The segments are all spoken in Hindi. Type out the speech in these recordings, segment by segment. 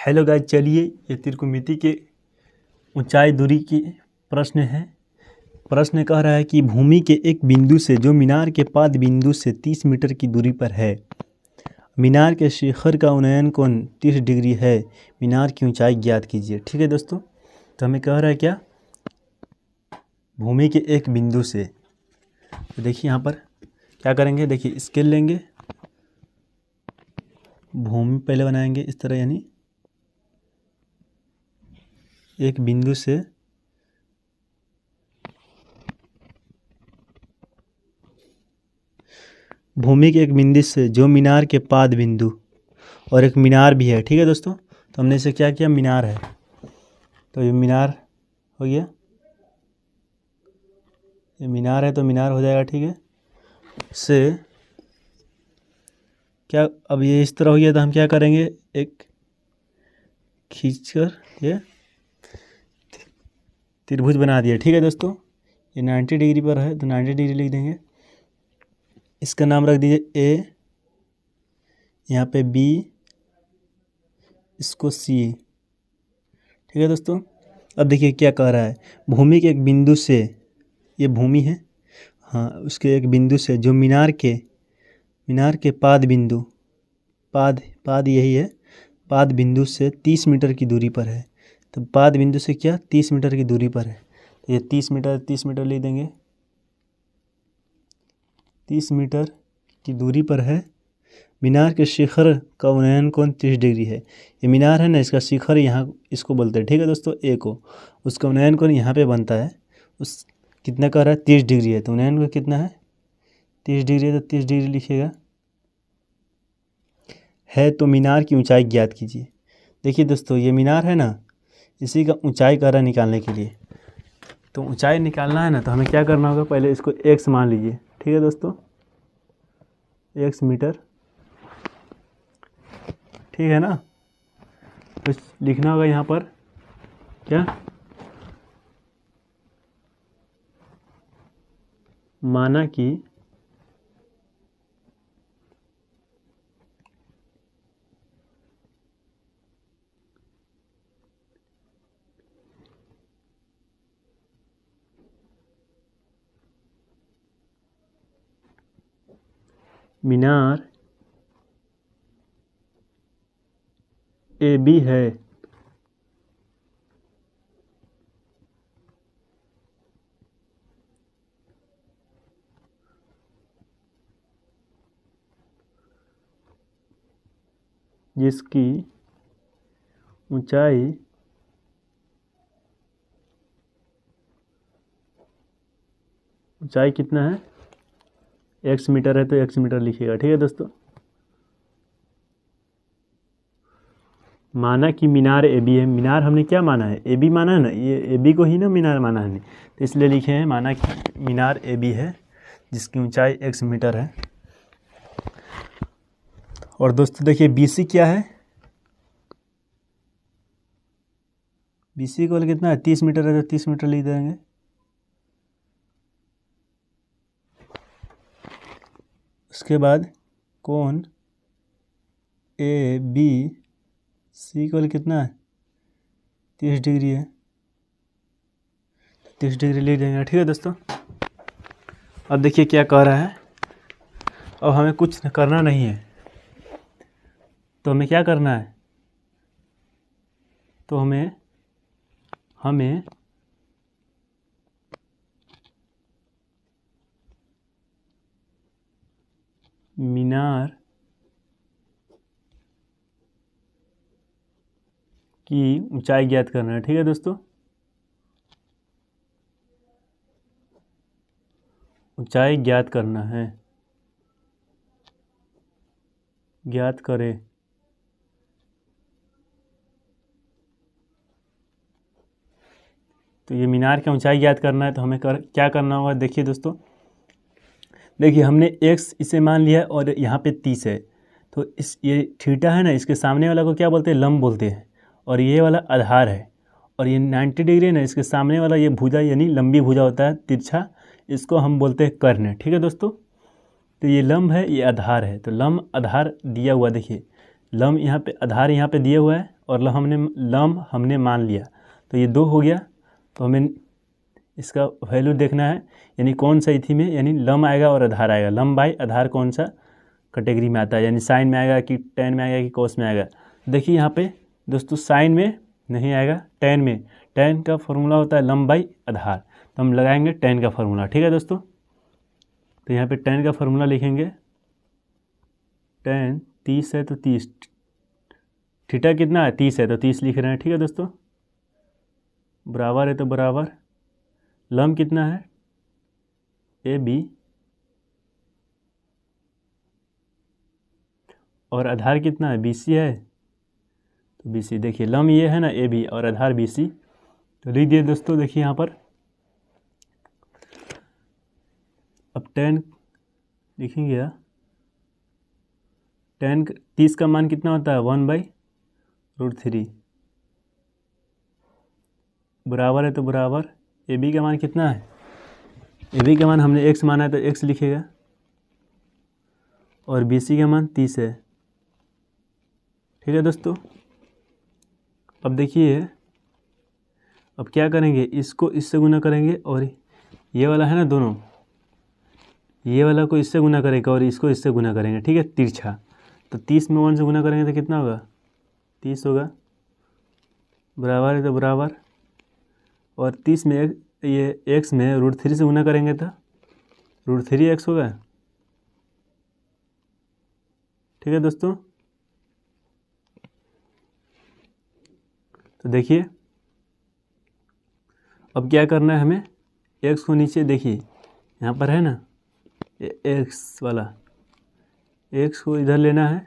हेलो गाइस, चलिए ये त्रिकोणमिति के ऊंचाई दूरी की प्रश्न है। प्रश्न कह रहा है कि भूमि के एक बिंदु से जो मीनार के पाद बिंदु से 30 मीटर की दूरी पर है, मीनार के शिखर का उन्नयन कोण 30 डिग्री है, मीनार की ऊंचाई ज्ञात कीजिए। ठीक है दोस्तों, तो हमें कह रहा है क्या, भूमि के एक बिंदु से। तो देखिए यहाँ पर क्या करेंगे, देखिए स्केल लेंगे, भूमि पहले बनाएंगे इस तरह, यानी एक बिंदु से भूमि के एक बिंदु से जो मीनार के पाद बिंदु और एक मीनार भी है। ठीक है दोस्तों, तो हमने इसे क्या किया, मीनार है, तो ये मीनार हो गया, ये मीनार है तो मीनार हो जाएगा। ठीक है, से क्या, अब ये इस तरह हो गया तो हम क्या करेंगे, एक खींचकर ये त्रिभुज बना दिया। ठीक है दोस्तों, ये 90 डिग्री पर है तो 90 डिग्री लिख देंगे। इसका नाम रख दीजिए ए, यहाँ पे बी, इसको सी। ठीक है दोस्तों, अब देखिए क्या कह रहा है, भूमि के एक बिंदु से, ये भूमि है, हाँ, उसके एक बिंदु से जो मीनार के पाद बिंदु, पाद यही है, पाद बिंदु से 30 मीटर की दूरी पर है। तो पाद बिंदु से क्या, 30 मीटर की दूरी पर है, तो ये 30 मीटर ले देंगे, 30 मीटर की दूरी पर है। मीनार के शिखर का उन्नयन कोण 30 डिग्री है। ये मीनार है ना, इसका शिखर यहाँ इसको बोलते हैं। ठीक है दोस्तों, ए को, उसका उन्नयन कोण यहाँ पे बनता है, उस कितना कह रहा है, 30 डिग्री है, तो उन्नयन कोण कितना है, 30 डिग्री है, तो 30 डिग्री लिखिएगा। है तो मीनार की ऊंचाई ज्ञात कीजिए। देखिए दोस्तों, ये मीनार है ना, इसी का ऊंचाई कह रहा है निकालने के लिए। तो ऊंचाई निकालना है ना, तो हमें क्या करना होगा, पहले इसको x मान लीजिए। ठीक है दोस्तों, x मीटर, ठीक है ना। तो लिखना होगा यहाँ पर क्या, माना कि मीनार ए बी है, जिसकी ऊंचाई कितना है, x मीटर है, तो x मीटर लिखिएगा। ठीक है दोस्तों, माना कि मीनार ए बी है, मीनार हमने क्या माना है, ए बी माना है ना, ये ए बी को ही ना मीनार माना है, तो इसलिए लिखे हैं माना कि मीनार ए बी है, जिसकी ऊंचाई x मीटर है। और दोस्तों देखिए बी सी क्या है, बी सी को कितना है, 30 मीटर है, तो 30 मीटर लिख देंगे। उसके बाद कोण ए बी सी को कितना है, 30 डिग्री है, 30 डिग्री लिख देंगे। ठीक है दोस्तों, अब देखिए क्या कह रहा है, अब हमें कुछ करना नहीं है, तो हमें क्या करना है, तो हमें मीनार की ऊंचाई ज्ञात करना है। ठीक है दोस्तों, ऊंचाई ज्ञात करना है, ज्ञात करें। तो ये मीनार की ऊंचाई ज्ञात करना है, तो हमें क्या करना होगा, देखिए दोस्तों, देखिए हमने x इसे मान लिया और यहाँ पे 30 है, तो ये थीटा है ना, इसके सामने वाला को क्या बोलते हैं, लंब बोलते हैं, और ये वाला आधार है, और ये 90 डिग्री है ना, इसके सामने वाला ये भुजा, यानी लंबी भुजा होता है तिरछा, इसको हम बोलते हैं कर्ण। ठीक है दोस्तों, तो ये लंब है, ये आधार है, तो लंब आधार दिया हुआ, देखिए लम यहाँ पे आधार यहाँ पे दिया हुआ है और लम हमने मान लिया, तो ये 2 हो गया। तो हमें इसका वैल्यू देखना है, यानी कौन सा इथी में यानी लम आएगा और आधार आएगा। लम बाई आधार कौन सा कैटेगरी में आता है, यानी साइन में आएगा कि टेन में आएगा कि कोस में आएगा। देखिए यहाँ पे दोस्तों साइन में नहीं आएगा, टेन में। टेन का फॉर्मूला होता है लम बाई आधार, तो हम लगाएंगे टेन का फॉर्मूला। ठीक है दोस्तों, तो यहाँ पे टेन का फॉर्मूला लिखेंगे। टेन 30 है तो 30, थीटा कितना है 30 है तो 30 लिख रहे हैं। ठीक है दोस्तों, बराबर है तो बराबर, लम कितना है ए बी और आधार कितना है बी सी है, तो बी सी। देखिए लम ये है ना ए बी और आधार बी सी, तो लिख दिए दोस्तों। देखिए यहाँ पर अब टेन लिखेंगे या टेन 30 का मान कितना होता है 1/√3, बराबर है तो बराबर ए बी का मान कितना है, ए बी का मान हमने x माना है तो x लिखेगा और बी सी का मान 30 है। ठीक है दोस्तों, अब देखिए अब क्या करेंगे, इसको इससे गुना करेंगे और ये वाला है ना दोनों, ये वाला को इससे गुना करेंगे और इसको इससे गुना करेंगे। ठीक है, तिरछा, तो 30 में 1 से गुना करेंगे तो कितना होगा 30 होगा, बराबर है तो बराबर, और 30 में ये x में √3 से गुना करेंगे तो √3x होगा। ठीक है दोस्तों, तो देखिए अब क्या करना है हमें, x को नीचे देखिए यहाँ पर है ना x वाला, x को इधर लेना है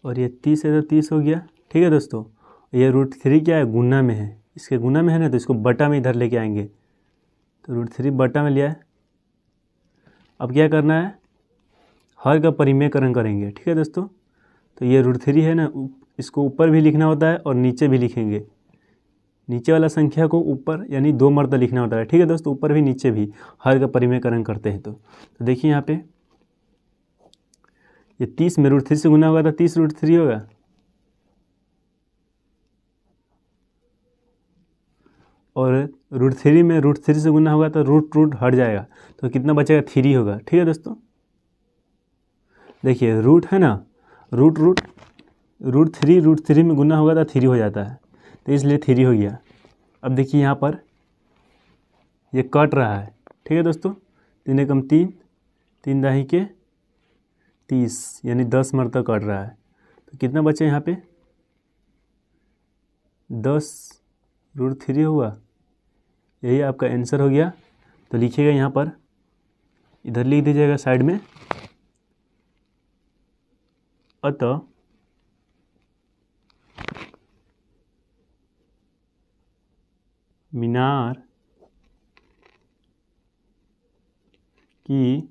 और ये 30 है तो 30 हो गया। ठीक है दोस्तों, ये √3 क्या है गुना में है, इसके गुना में है ना, तो इसको बटा में इधर लेके आएंगे, तो √3 बटा में लिया है। अब क्या करना है, हर का परिमेयकरण करेंगे। ठीक है दोस्तों, तो ये √3 है ना, इसको ऊपर भी लिखना होता है और नीचे भी लिखेंगे, नीचे वाला संख्या को ऊपर यानी 2 मरतबा लिखना होता है। ठीक है दोस्तों, ऊपर भी नीचे भी हर का परिमेयकरण करते हैं। तो देखिए यहाँ पे ये 30 में √3 से गुना होगा तो 30√3 होगा, और √3 में √3 से गुना होगा तो रूट हट जाएगा, तो कितना बचेगा 3 होगा। ठीक है दोस्तों, देखिए रूट है ना, √3 में गुना होगा तो 3 हो जाता है, तो इसलिए 3 हो गया। अब देखिए यहाँ पर ये कट रहा है। ठीक है दोस्तों, 3 एकम 3, 3 दाही के 30 यानी 10 मरतबा कट रहा है, तो कितना बचे यहाँ पे 10√3 हुआ, यही आपका आंसर हो गया। तो लिखिएगा यहाँ पर, इधर लिख दीजिएगा साइड में, अतः मीनार की